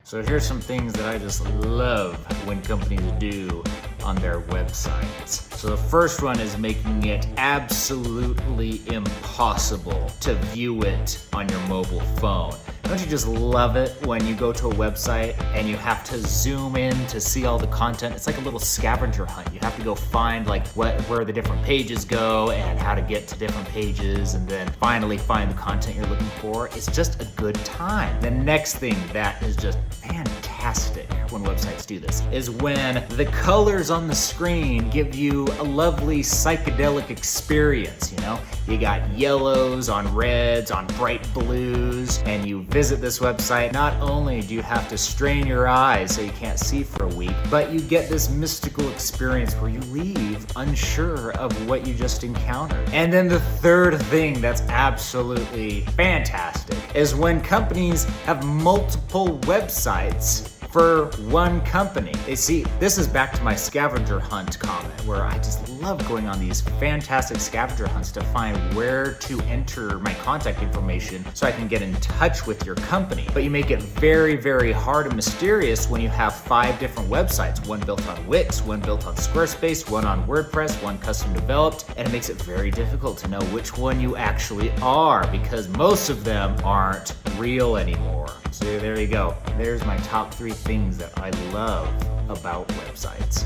So here's some things that I just love when companies do on their websites. So the first one is making it absolutely impossible to view it on your mobile phone. Don't you just love it when you go to a website and you have to zoom in to see all the content? It's like a little scavenger hunt. You have to go find like where the different pages go and how to get to different pages, and then finally find the content you're looking for. It's just a good time. The next thing that is just fantastic when websites do this is when the colors on the screen give you a lovely psychedelic experience. You know, you got yellows on reds on bright blues, and you visit this website. Not only do you have to strain your eyes so you can't see for a week, but you get this mystical experience where you leave unsure of what you just encountered. And then the third thing that's absolutely fantastic is when companies have multiple websites for one company. You see, this is back to my scavenger hunt comment, where I just love going on these fantastic scavenger hunts to find where to enter my contact information so I can get in touch with your company. But you make it very, very hard and mysterious when you have 5 different websites, one built on Wix, one built on Squarespace, one on WordPress, one custom developed, and it makes it very difficult to know which one you actually are, because most of them aren't real anymore. So there you go. There's my top 3 things that I love about websites.